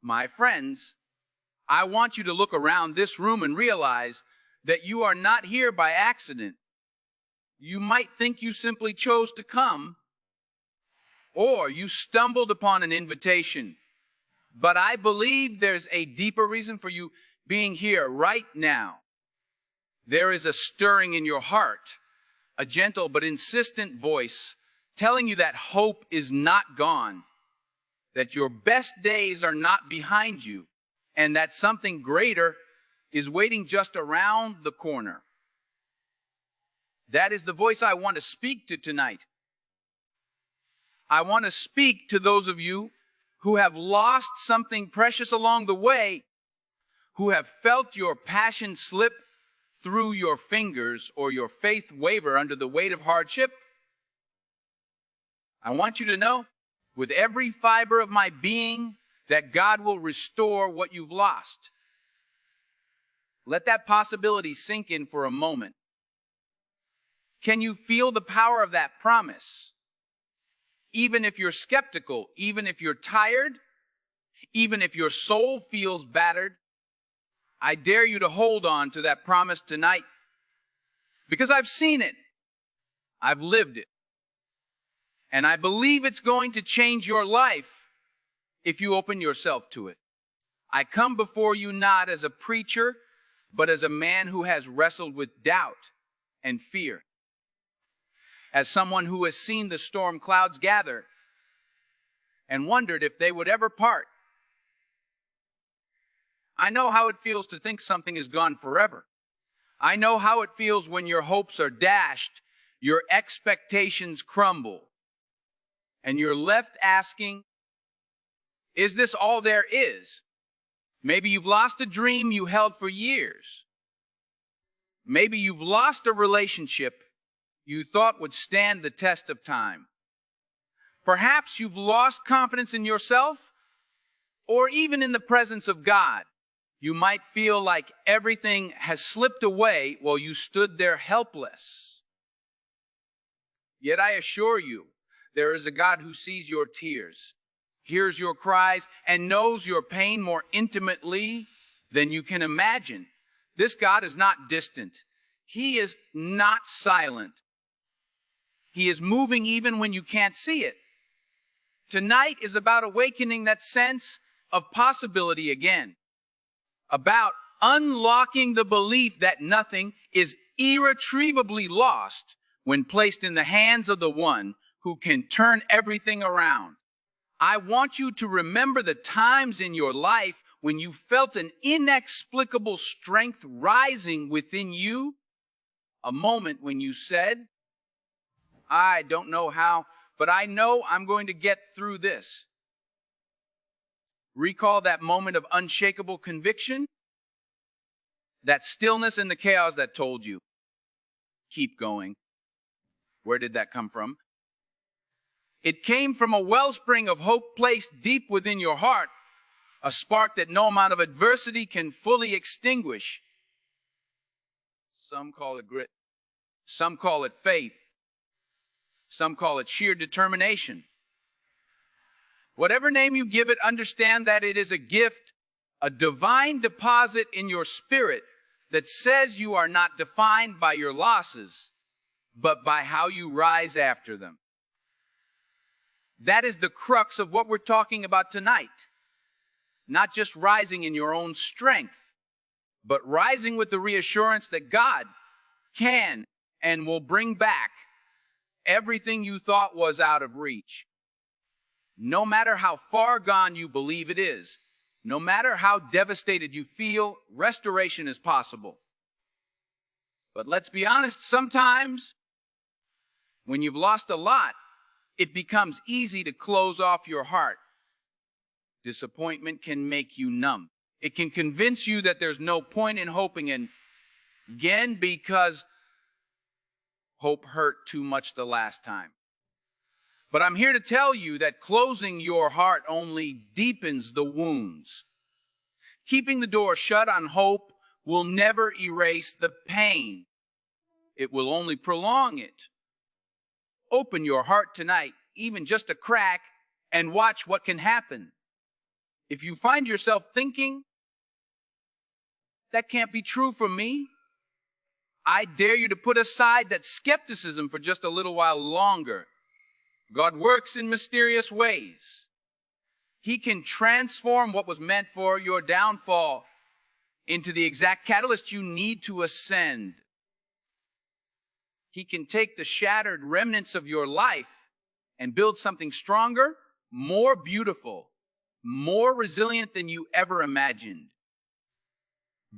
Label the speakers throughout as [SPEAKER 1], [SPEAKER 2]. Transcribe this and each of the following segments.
[SPEAKER 1] My friends, I want you to look around this room and realize that you are not here by accident. You might think you simply chose to come, or you stumbled upon an invitation. But I believe there's a deeper reason for you being here right now. There is a stirring in your heart, a gentle but insistent voice telling you that hope is not gone, that your best days are not behind you, and that something greater is waiting just around the corner. That is the voice I want to speak to tonight. I want to speak to those of you who have lost something precious along the way, who have felt your passion slip through your fingers or your faith waver under the weight of hardship. I want you to know with every fiber of my being that God will restore what you've lost. Let that possibility sink in for a moment. Can you feel the power of that promise? Even if you're skeptical, even if you're tired, even if your soul feels battered, I dare you to hold on to that promise tonight, because I've seen it. I've lived it. And I believe it's going to change your life if you open yourself to it. I come before you not as a preacher, but as a man who has wrestled with doubt and fear. As someone who has seen the storm clouds gather and wondered if they would ever part. I know how it feels to think something is gone forever. I know how it feels when your hopes are dashed, your expectations crumble, and you're left asking, is this all there is? Maybe you've lost a dream you held for years. Maybe you've lost a relationship you thought would stand the test of time. Perhaps you've lost confidence in yourself, or even in the presence of God. You might feel like everything has slipped away while you stood there helpless. Yet I assure you, there is a God who sees your tears, hears your cries, and knows your pain more intimately than you can imagine. This God is not distant. He is not silent. He is moving even when you can't see it. Tonight is about awakening that sense of possibility again, about unlocking the belief that nothing is irretrievably lost when placed in the hands of the one who can turn everything around. I want you to remember the times in your life when you felt an inexplicable strength rising within you, a moment when you said, I don't know how, but I know I'm going to get through this. Recall that moment of unshakable conviction, that stillness in the chaos that told you, keep going. Where did that come from? It came from a wellspring of hope placed deep within your heart, a spark that no amount of adversity can fully extinguish. Some call it grit. Some call it faith. Some call it sheer determination. Whatever name you give it, understand that it is a gift, a divine deposit in your spirit that says you are not defined by your losses, but by how you rise after them. That is the crux of what we're talking about tonight. Not just rising in your own strength, but rising with the reassurance that God can and will bring back everything you thought was out of reach. No matter how far gone you believe it is, no matter how devastated you feel, restoration is possible. But let's be honest, sometimes when you've lost a lot, it becomes easy to close off your heart. Disappointment can make you numb. It can convince you that there's no point in hoping again because hope hurt too much the last time. But I'm here to tell you that closing your heart only deepens the wounds. Keeping the door shut on hope will never erase the pain. It will only prolong it. Open your heart tonight, even just a crack, and watch what can happen. If you find yourself thinking, that can't be true for me, I dare you to put aside that skepticism for just a little while longer. God works in mysterious ways. He can transform what was meant for your downfall into the exact catalyst you need to ascend. He can take the shattered remnants of your life and build something stronger, more beautiful, more resilient than you ever imagined.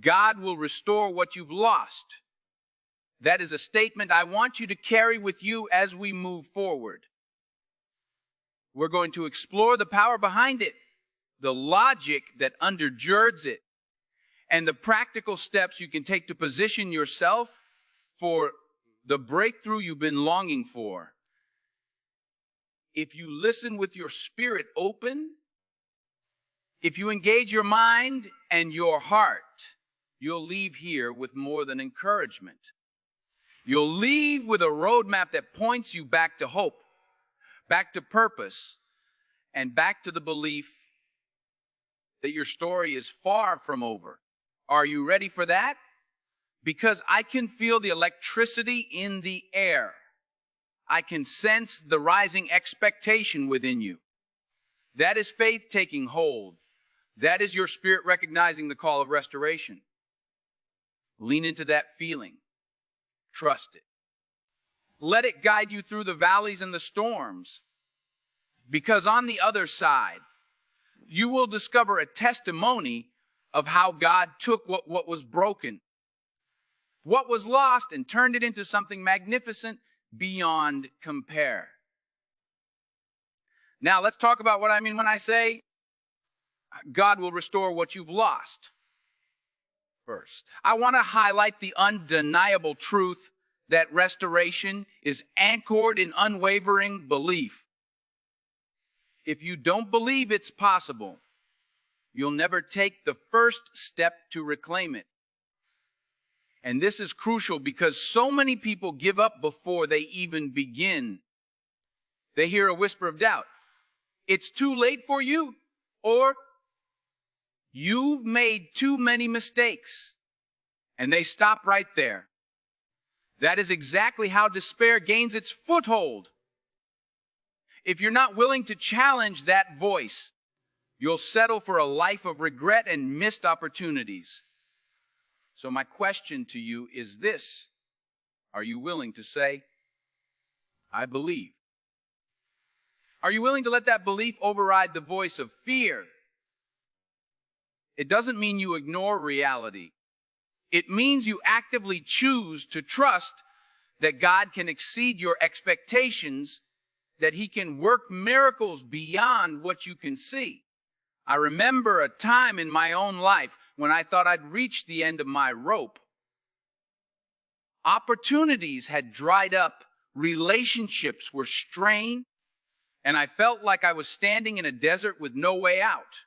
[SPEAKER 1] God will restore what you've lost. That is a statement I want you to carry with you as we move forward. We're going to explore the power behind it, the logic that undergirds it, and the practical steps you can take to position yourself for the breakthrough you've been longing for. If you listen with your spirit open, if you engage your mind and your heart, you'll leave here with more than encouragement. You'll leave with a roadmap that points you back to hope, back to purpose, and back to the belief that your story is far from over. Are you ready for that? Because I can feel the electricity in the air. I can sense the rising expectation within you. That is faith taking hold. That is your spirit recognizing the call of restoration. Lean into that feeling. Trust it. Let it guide you through the valleys and the storms. Because on the other side, you will discover a testimony of how God took what was broken, what was lost, and turned it into something magnificent beyond compare. Now, let's talk about what I mean when I say God will restore what you've lost. First, I want to highlight the undeniable truth that restoration is anchored in unwavering belief. If you don't believe it's possible, you'll never take the first step to reclaim it. And this is crucial because so many people give up before they even begin. They hear a whisper of doubt. It's too late for you, or you've made too many mistakes. And they stop right there. That is exactly how despair gains its foothold. If you're not willing to challenge that voice, you'll settle for a life of regret and missed opportunities. So my question to you is this: are you willing to say, I believe? Are you willing to let that belief override the voice of fear? It doesn't mean you ignore reality. It means you actively choose to trust that God can exceed your expectations, that He can work miracles beyond what you can see. I remember a time in my own life when I thought I'd reached the end of my rope. Opportunities had dried up, relationships were strained, and I felt like I was standing in a desert with no way out.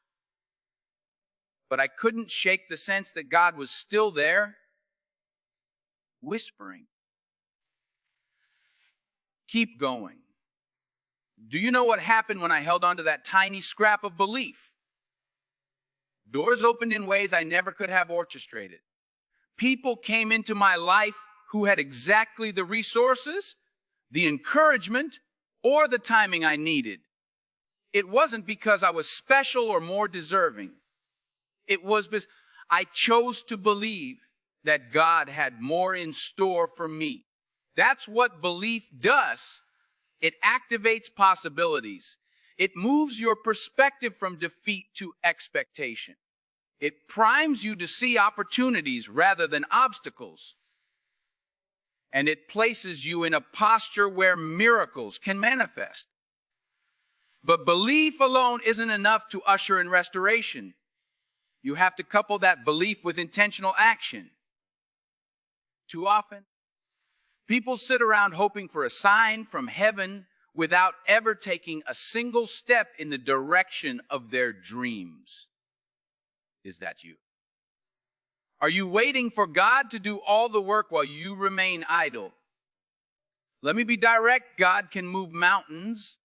[SPEAKER 1] But I couldn't shake the sense that God was still there, whispering, keep going. Do you know what happened when I held on to that tiny scrap of belief? Doors opened in ways I never could have orchestrated. People came into my life who had exactly the resources, the encouragement, or the timing I needed. It wasn't because I was special or more deserving. It was because I chose to believe that God had more in store for me. That's what belief does. It activates possibilities. It moves your perspective from defeat to expectation. It primes you to see opportunities rather than obstacles. And it places you in a posture where miracles can manifest. But belief alone isn't enough to usher in restoration. You have to couple that belief with intentional action. Too often, people sit around hoping for a sign from heaven without ever taking a single step in the direction of their dreams. Is that you? Are you waiting for God to do all the work while you remain idle? Let me be direct. God can move mountains,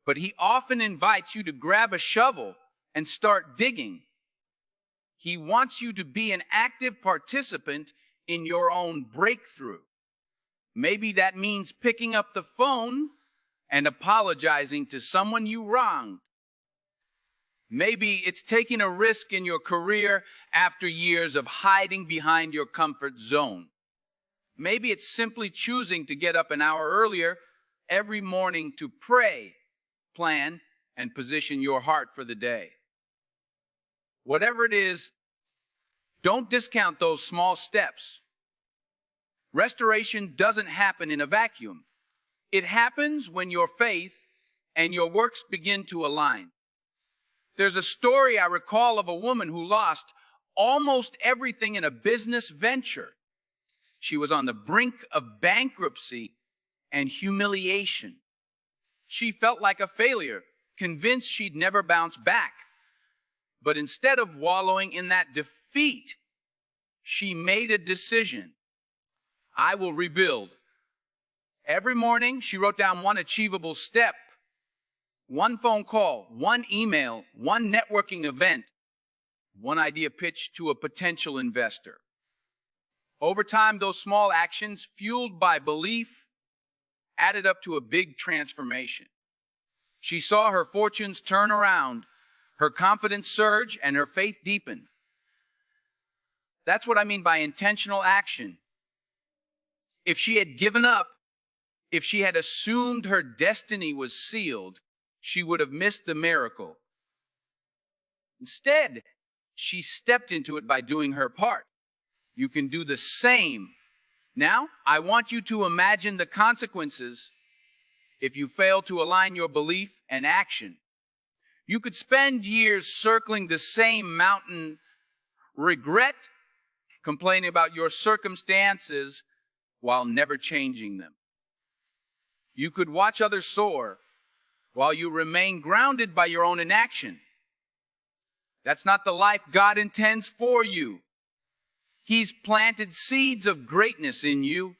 [SPEAKER 1] but He often invites you to grab a shovel and start digging. He wants you to be an active participant in your own breakthrough. Maybe that means picking up the phone and apologizing to someone you wronged. Maybe it's taking a risk in your career after years of hiding behind your comfort zone. Maybe it's simply choosing to get up an hour earlier every morning to pray, plan, and position your heart for the day. Whatever it is, don't discount those small steps. Restoration doesn't happen in a vacuum. It happens when your faith and your works begin to align. There's a story I recall of a woman who lost almost everything in a business venture. She was on the brink of bankruptcy and humiliation. She felt like a failure, convinced she'd never bounce back. But instead of wallowing in that defeat, she made a decision. I will rebuild. Every morning, she wrote down one achievable step, one phone call, one email, one networking event, one idea pitch to a potential investor. Over time, those small actions, fueled by belief, added up to a big transformation. She saw her fortunes turn around, her confidence surge, and her faith deepen. That's what I mean by intentional action. If she had given up, if she had assumed her destiny was sealed, she would have missed the miracle. Instead, she stepped into it by doing her part. You can do the same. Now, I want you to imagine the consequences if you fail to align your belief and action. You could spend years circling the same mountain, regret, complaining about your circumstances while never changing them. You could watch others soar while you remain grounded by your own inaction. That's not the life God intends for you. He's planted seeds of greatness in you,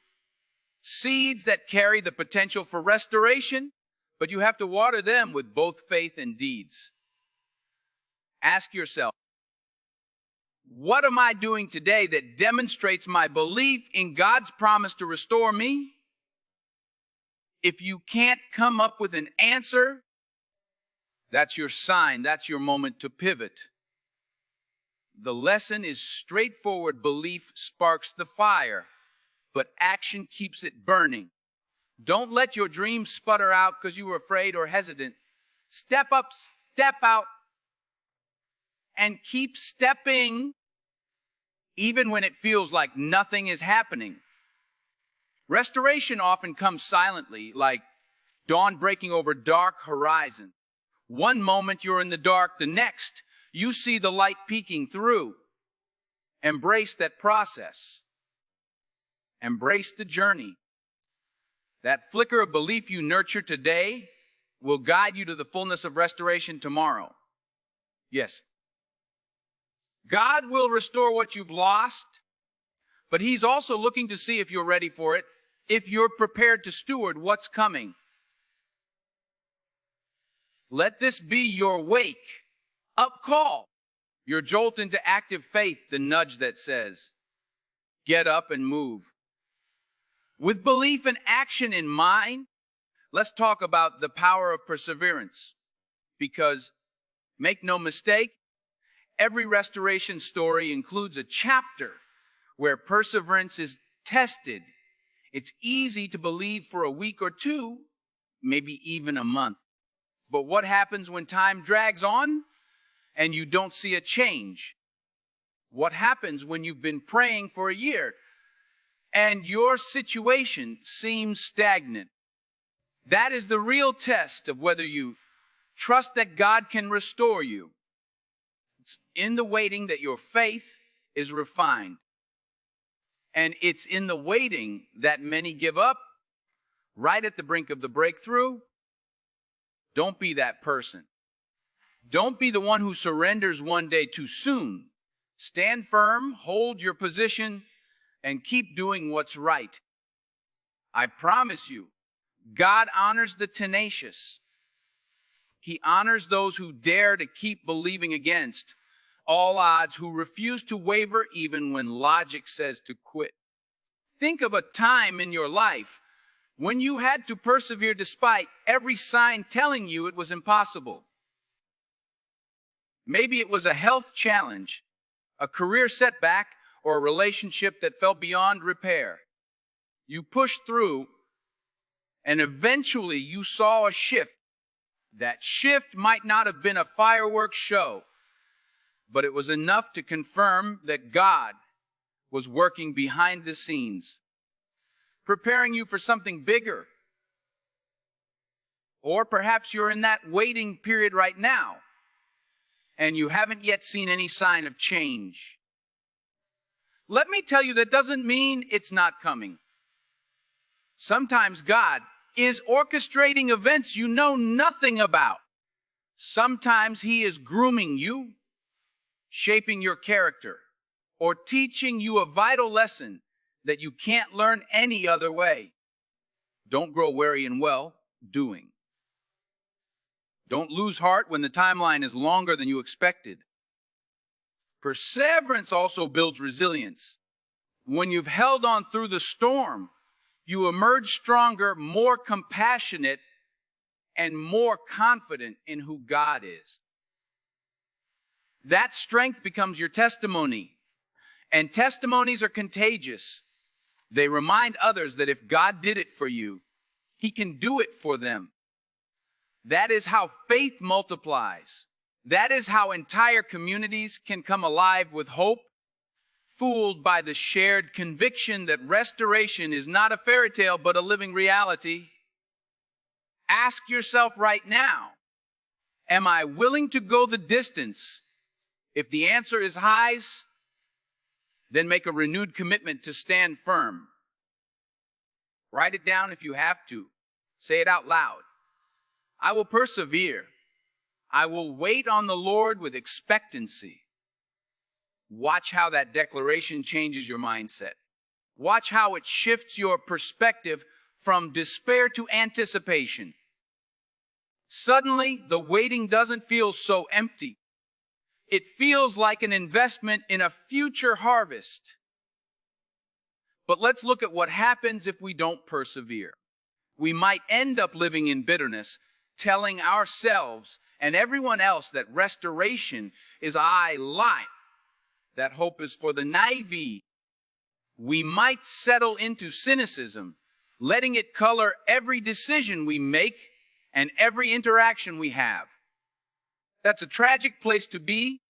[SPEAKER 1] seeds that carry the potential for restoration, but you have to water them with both faith and deeds. Ask yourself, what am I doing today that demonstrates my belief in God's promise to restore me? If you can't come up with an answer, that's your sign, that's your moment to pivot. The lesson is straightforward. Belief sparks the fire, but action keeps it burning. Don't let your dreams sputter out because you were afraid or hesitant. Step up, step out, and keep stepping even when it feels like nothing is happening. Restoration often comes silently, like dawn breaking over dark horizon. One moment you're in the dark, the next you see the light peeking through. Embrace that process. Embrace the journey. That flicker of belief you nurture today will guide you to the fullness of restoration tomorrow. Yes. God will restore what you've lost, but He's also looking to see if you're ready for it, if you're prepared to steward what's coming. Let this be your wake up call, your jolt into active faith, the nudge that says, get up and move. With belief and action in mind, let's talk about the power of perseverance. Because, make no mistake, every restoration story includes a chapter where perseverance is tested. It's easy to believe for a week or two, maybe even a month. But what happens when time drags on and you don't see a change? What happens when you've been praying for a year and your situation seems stagnant? That is the real test of whether you trust that God can restore you. It's in the waiting that your faith is refined. And it's in the waiting that many give up right at the brink of the breakthrough. Don't be that person. Don't be the one who surrenders one day too soon. Stand firm, hold your position, and keep doing what's right. I promise you, God honors the tenacious. He honors those who dare to keep believing against all odds, who refuse to waver even when logic says to quit. Think of a time in your life when you had to persevere despite every sign telling you it was impossible. Maybe it was a health challenge, a career setback, or a relationship that felt beyond repair. You pushed through, and eventually you saw a shift. That shift might not have been a fireworks show, but it was enough to confirm that God was working behind the scenes, preparing you for something bigger. Or perhaps you're in that waiting period right now, and you haven't yet seen any sign of change. Let me tell you, that doesn't mean it's not coming. Sometimes God is orchestrating events you know nothing about. Sometimes He is grooming you, shaping your character, or teaching you a vital lesson that you can't learn any other way. Don't grow weary in well-doing. Don't lose heart when the timeline is longer than you expected. Perseverance also builds resilience. When you've held on through the storm, you emerge stronger, more compassionate, and more confident in who God is. That strength becomes your testimony, and testimonies are contagious. They remind others that if God did it for you, He can do it for them. That is how faith multiplies. That is how entire communities can come alive with hope, fooled by the shared conviction that restoration is not a fairy tale but a living reality. Ask yourself right now, am I willing to go the distance? If the answer is highs, then make a renewed commitment to stand firm. Write it down if you have to. Say it out loud. I will persevere. I will wait on the Lord with expectancy. Watch how that declaration changes your mindset. Watch how it shifts your perspective from despair to anticipation. Suddenly, the waiting doesn't feel so empty. It feels like an investment in a future harvest. But let's look at what happens if we don't persevere. We might end up living in bitterness, telling ourselves and everyone else that restoration is a lie, that hope is for the naive. We might settle into cynicism, letting it color every decision we make and every interaction we have. That's a tragic place to be,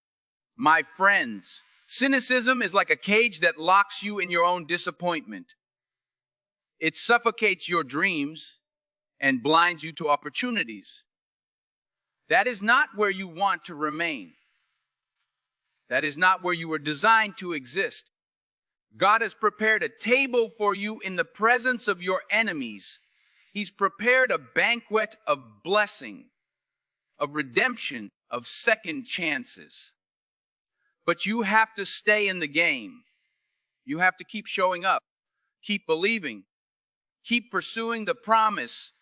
[SPEAKER 1] my friends. Cynicism is like a cage that locks you in your own disappointment. It suffocates your dreams and blinds you to opportunities. That is not where you want to remain. That is not where you were designed to exist. God has prepared a table for you in the presence of your enemies. He's prepared a banquet of blessing, of redemption, of second chances. But you have to stay in the game. You have to keep showing up, keep believing, keep pursuing the promise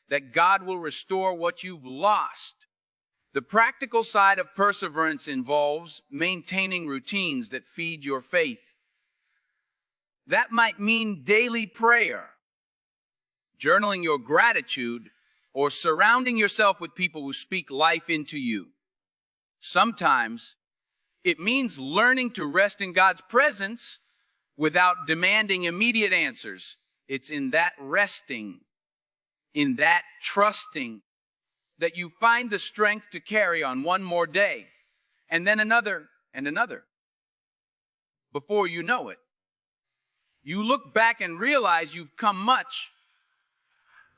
[SPEAKER 1] that God will restore what you've lost. The practical side of perseverance involves maintaining routines that feed your faith. That might mean daily prayer, journaling your gratitude, or surrounding yourself with people who speak life into you. Sometimes it means learning to rest in God's presence without demanding immediate answers. It's in that resting, in that trusting, that you find the strength to carry on one more day, and then another and another. Before you know it, you look back and realize you've come much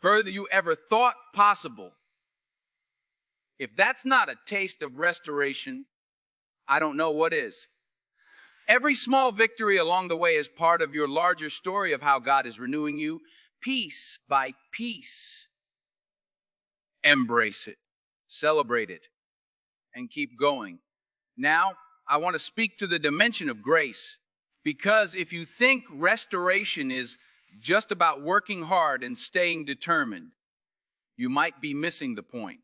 [SPEAKER 1] further than you ever thought possible. If that's not a taste of restoration, I don't know what is. Every small victory along the way is part of your larger story of how God is renewing you, piece by piece. Embrace it, celebrate it, and keep going. Now, I want to speak to the dimension of grace, because if you think restoration is just about working hard and staying determined, you might be missing the point.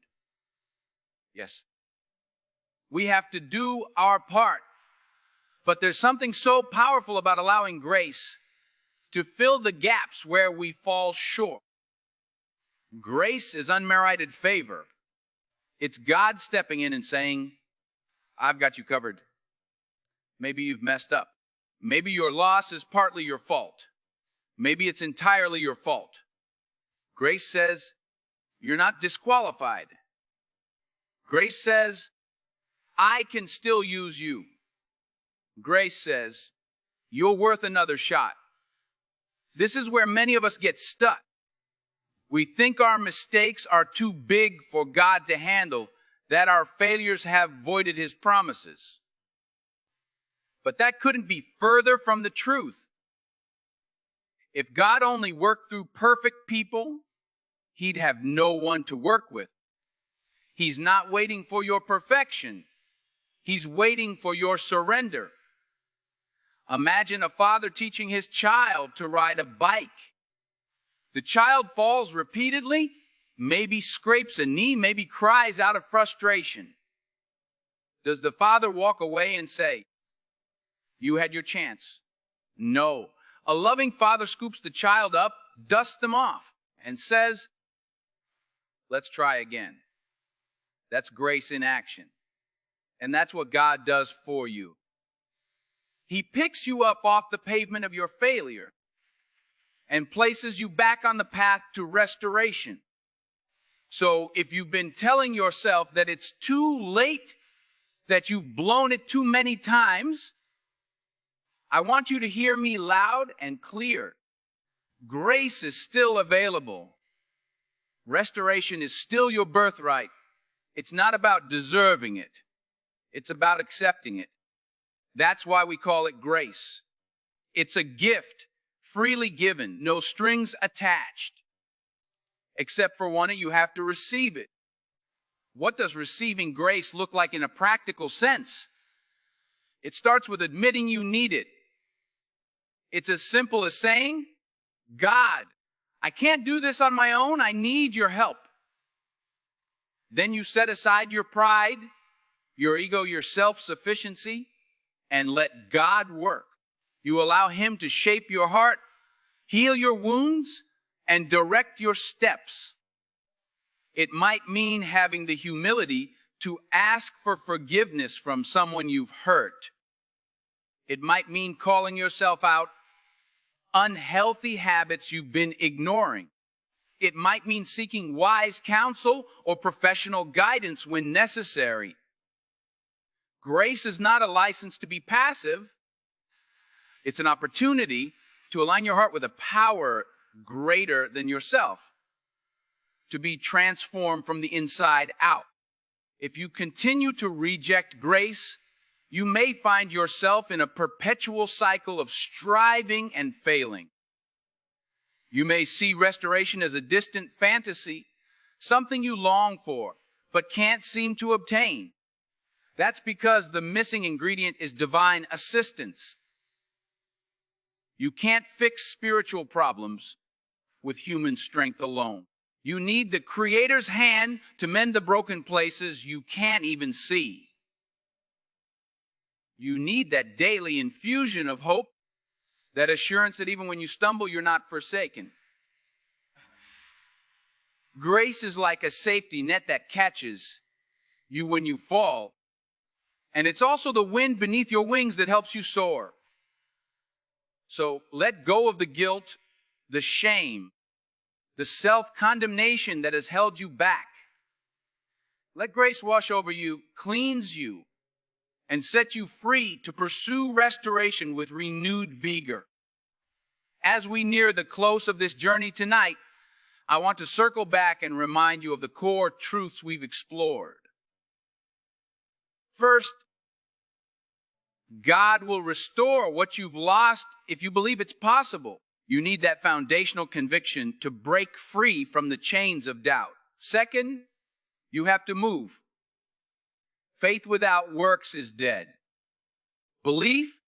[SPEAKER 1] Yes. We have to do our part. But there's something so powerful about allowing grace to fill the gaps where we fall short. Grace is unmerited favor. It's God stepping in and saying, I've got you covered. Maybe you've messed up. Maybe your loss is partly your fault. Maybe it's entirely your fault. Grace says, you're not disqualified. Grace says, I can still use you. Grace says, you're worth another shot. This is where many of us get stuck. We think our mistakes are too big for God to handle, that our failures have voided his promises. But that couldn't be further from the truth. If God only worked through perfect people, he'd have no one to work with. He's not waiting for your perfection. He's waiting for your surrender. Imagine a father teaching his child to ride a bike. The child falls repeatedly, maybe scrapes a knee, maybe cries out of frustration. Does the father walk away and say, you had your chance? No. A loving father scoops the child up, dusts them off, and says, let's try again. That's grace in action. And that's what God does for you. He picks you up off the pavement of your failure and places you back on the path to restoration. So if you've been telling yourself that it's too late, that you've blown it too many times, I want you to hear me loud and clear. Grace is still available. Restoration is still your birthright. It's not about deserving it. It's about accepting it. That's why we call it grace. It's a gift, freely given, no strings attached. Except for one, you have to receive it. What does receiving grace look like in a practical sense? It starts with admitting you need it. It's as simple as saying, God, I can't do this on my own. I need your help. Then you set aside your pride, your ego, your self-sufficiency, and let God work. You allow him to shape your heart, heal your wounds, and direct your steps. It might mean having the humility to ask for forgiveness from someone you've hurt. It might mean calling yourself out unhealthy habits you've been ignoring. It might mean seeking wise counsel or professional guidance when necessary. Grace is not a license to be passive. It's an opportunity to align your heart with a power greater than yourself, to be transformed from the inside out. If you continue to reject grace, you may find yourself in a perpetual cycle of striving and failing. You may see restoration as a distant fantasy, something you long for, but can't seem to obtain. That's because the missing ingredient is divine assistance. You can't fix spiritual problems with human strength alone. You need the Creator's hand to mend the broken places you can't even see. You need that daily infusion of hope, that assurance that even when you stumble, you're not forsaken. Grace is like a safety net that catches you when you fall. And it's also the wind beneath your wings that helps you soar. So let go of the guilt, the shame, the self-condemnation that has held you back. Let grace wash over you, cleanse you, and set you free to pursue restoration with renewed vigor. As we near the close of this journey tonight, I want to circle back and remind you of the core truths we've explored. First, God will restore what you've lost if you believe it's possible. You need that foundational conviction to break free from the chains of doubt. Second, you have to move. Faith without works is dead. Belief,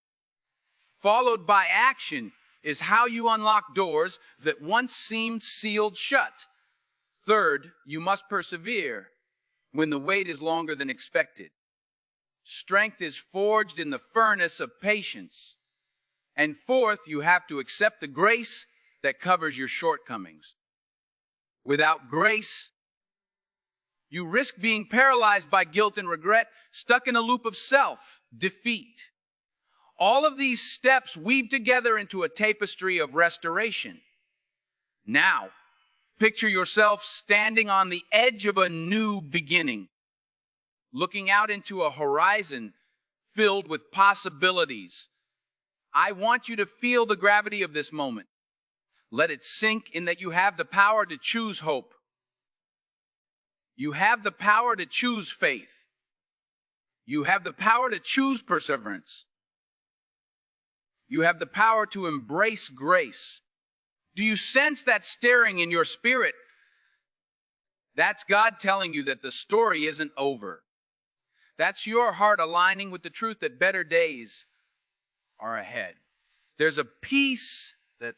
[SPEAKER 1] followed by action, is how you unlock doors that once seemed sealed shut. Third, you must persevere. when the wait is longer than expected. Strength is forged in the furnace of patience. And fourth, you have to accept the grace that covers your shortcomings. Without grace, you risk being paralyzed by guilt and regret, stuck in a loop of self-defeat. All of these steps weave together into a tapestry of restoration. Now, picture yourself standing on the edge of a new beginning, looking out into a horizon filled with possibilities. I want you to feel the gravity of this moment. Let it sink in that you have the power to choose hope. You have the power to choose faith. You have the power to choose perseverance. You have the power to embrace grace. Do you sense that stirring in your spirit? That's God telling you that the story isn't over. That's your heart aligning with the truth that better days are ahead. There's a peace that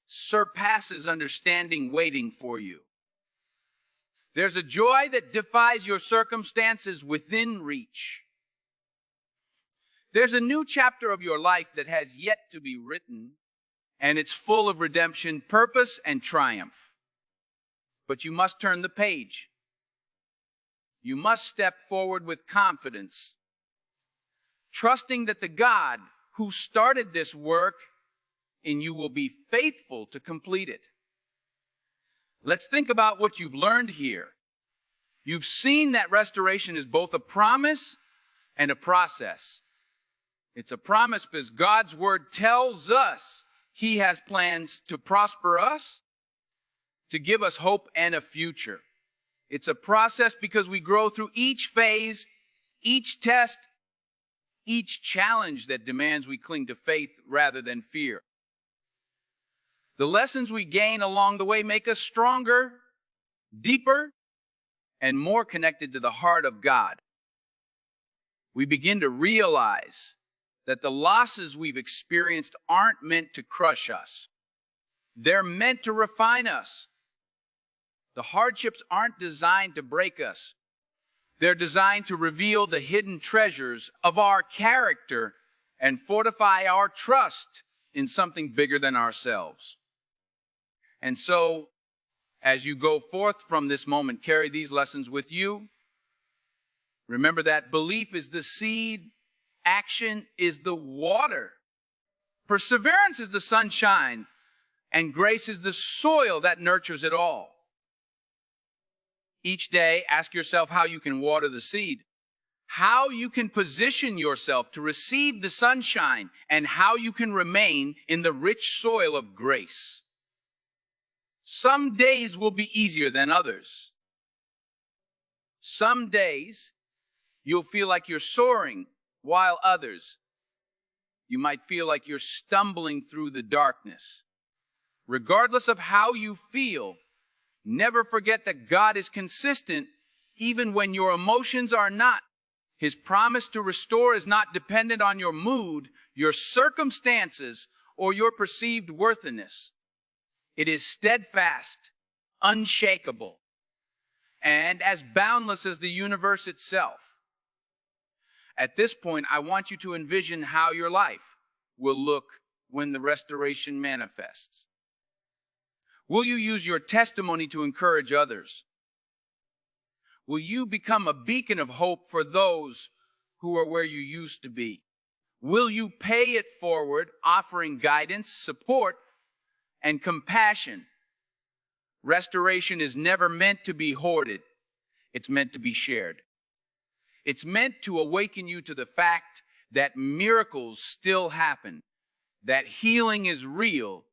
[SPEAKER 1] surpasses understanding waiting for you. There's a joy that defies your circumstances within reach. There's a new chapter of your life that has yet to be written, and it's full of redemption, purpose, and triumph. But you must turn the page. You must step forward with confidence, trusting that the God who started this work in you will be faithful to complete it. Let's think about what you've learned here. You've seen that restoration is both a promise and a process. It's a promise because God's word tells us He has plans to prosper us, to give us hope and a future. It's a process because we grow through each phase, each test, each challenge that demands we cling to faith rather than fear. The lessons we gain along the way make us stronger, deeper, and more connected to the heart of God. We begin to realize that the losses we've experienced aren't meant to crush us. They're meant to refine us. The hardships aren't designed to break us. They're designed to reveal the hidden treasures of our character and fortify our trust in something bigger than ourselves. And so, as you go forth from this moment, carry these lessons with you. Remember that belief is the seed, action is the water, perseverance is the sunshine, and grace is the soil that nurtures it all. Each day, ask yourself how you can water the seed, how you can position yourself to receive the sunshine, and how you can remain in the rich soil of grace. Some days will be easier than others. Some days, you'll feel like you're soaring, while others, you might feel like you're stumbling through the darkness. Regardless of how you feel, never forget that God is consistent even when your emotions are not. His promise to restore is not dependent on your mood, your circumstances, or your perceived worthiness. It is steadfast, unshakable, and as boundless as the universe itself. At this point, I want you to envision how your life will look when the restoration manifests. Will you use your testimony to encourage others? Will you become a beacon of hope for those who are where you used to be? Will you pay it forward, offering guidance, support, and compassion? Restoration is never meant to be hoarded. It's meant to be shared. It's meant to awaken you to the fact that miracles still happen, that healing is real,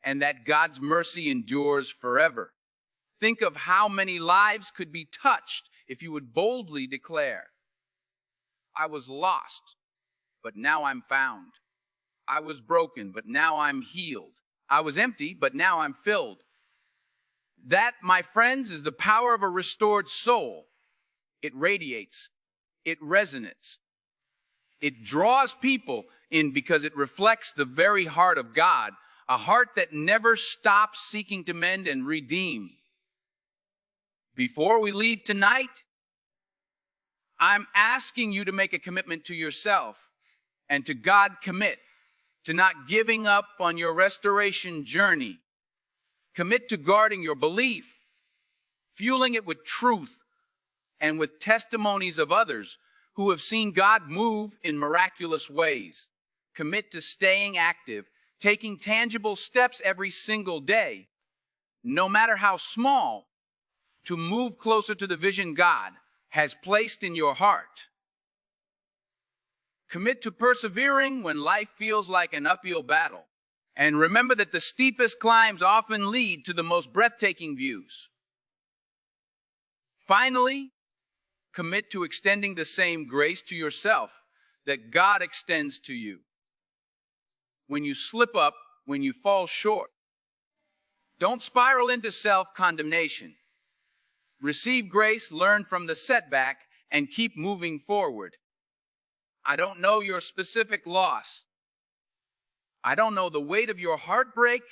[SPEAKER 1] and that God's mercy endures forever. Think of how many lives could be touched if you would boldly declare, I was lost, but now I'm found. I was broken, but now I'm healed. I was empty, but now I'm filled. That, my friends, is the power of a restored soul. It radiates. It resonates. It draws people in because it reflects the very heart of God, a heart that never stops seeking to mend and redeem. Before we leave tonight, I'm asking you to make a commitment to yourself and to God. Commit to not giving up on your restoration journey. Commit to guarding your belief, fueling it with truth and with testimonies of others who have seen God move in miraculous ways. Commit to staying active, taking tangible steps every single day, no matter how small, to move closer to the vision God has placed in your heart. Commit to persevering when life feels like an uphill battle. And remember that the steepest climbs often lead to the most breathtaking views. Finally, commit to extending the same grace to yourself that God extends to you. When you slip up, when you fall short, don't spiral into self-condemnation. Receive grace, learn from the setback, and keep moving forward. I don't know your specific loss. I don't know the weight of your heartbreak,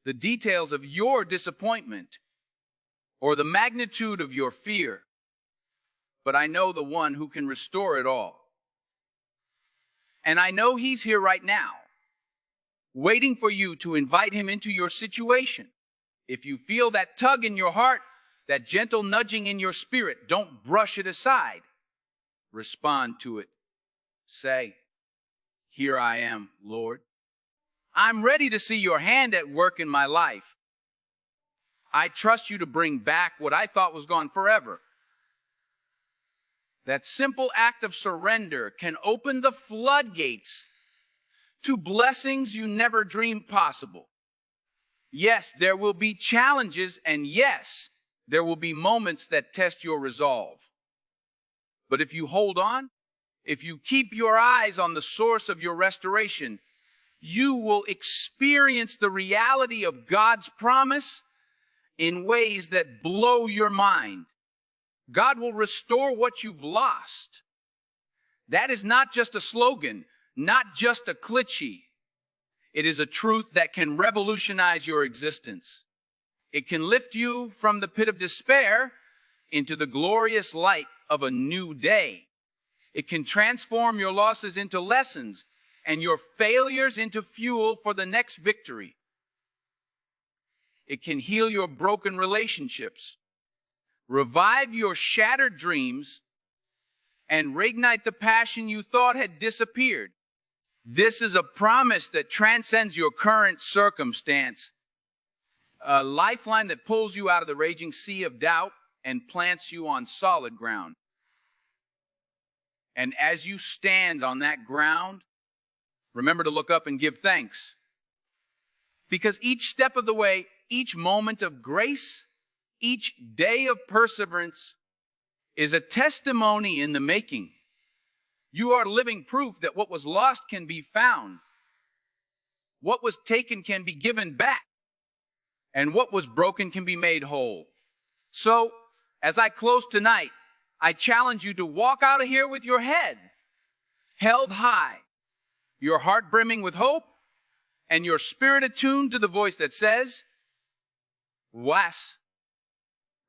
[SPEAKER 1] the details of your disappointment, or the magnitude of your fear. But I know the one who can restore it all. And I know he's here right now, waiting for you to invite him into your situation. If you feel that tug in your heart, that gentle nudging in your spirit, don't brush it aside. Respond to it. Say, "Here I am, Lord. I'm ready to see your hand at work in my life. I trust you to bring back what I thought was gone forever." That simple act of surrender can open the floodgates to blessings you never dreamed possible. Yes, there will be challenges, and yes, there will be moments that test your resolve. But if you hold on, if you keep your eyes on the source of your restoration, you will experience the reality of God's promise in ways that blow your mind. God will restore what you've lost. That is not just a slogan, not just a cliche. It is a truth that can revolutionize your existence. It can lift you from the pit of despair into the glorious light of a new day. It can transform your losses into lessons and your failures into fuel for the next victory. It can heal your broken relationships, revive your shattered dreams, and reignite the passion you thought had disappeared. This is a promise that transcends your current circumstance, a lifeline that pulls you out of the raging sea of doubt and plants you on solid ground. And as you stand on that ground, remember to look up and give thanks. Because each step of the way, each moment of grace, each day of perseverance is a testimony in the making. You are living proof that what was lost can be found. What was taken can be given back. And what was broken can be made whole. So, as I close tonight, I challenge you to walk out of here with your head held high, your heart brimming with hope, and your spirit attuned to the voice that says, "Was,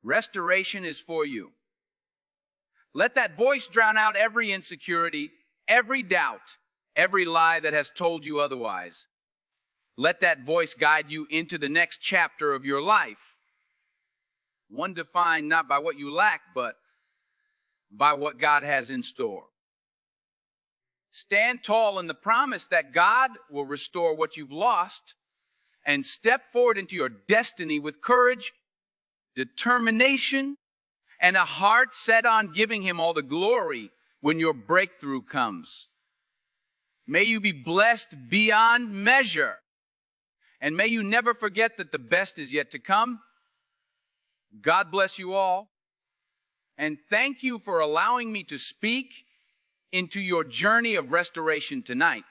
[SPEAKER 1] restoration is for you." Let that voice drown out every insecurity, every doubt, every lie that has told you otherwise. Let that voice guide you into the next chapter of your life. One defined not by what you lack, but by what God has in store. Stand tall in the promise that God will restore what you've lost, and step forward into your destiny with courage, determination, and a heart set on giving him all the glory when your breakthrough comes. May you be blessed beyond measure, and may you never forget that the best is yet to come. God bless you all. And thank you for allowing me to speak into your journey of restoration tonight.